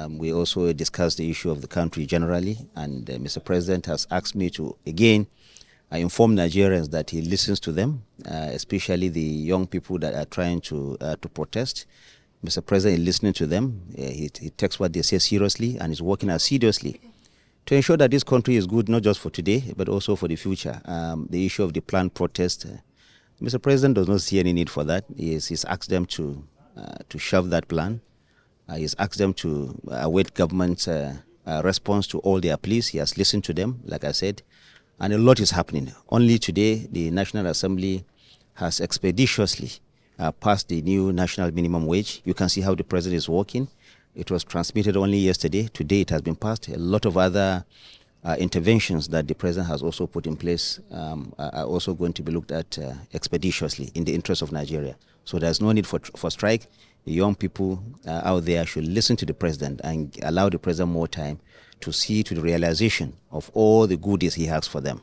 We also discussed the issue of the country generally, and Mr. President has asked me to, again, inform Nigerians that he listens to them, especially the young people that are trying to protest. Mr. President is listening to them. He takes what they say seriously and is working assiduously to ensure that this country is good, not just for today, but also for the future. The issue of the planned protest, Mr. President does not see any need for that. He's asked them to shelve that plan. He's asked them to await government's response to all their pleas. He has listened to them, like I said, and a lot is happening. Only today, the National Assembly has expeditiously passed the new national minimum wage. You can see how the president is working. It was transmitted only yesterday. Today it has been passed. A lot of other interventions that the president has also put in place are also going to be looked at expeditiously in the interest of Nigeria. So there's no need for strike. The young people out there should listen to the president and allow the president more time to see to the realization of all the goodies he has for them.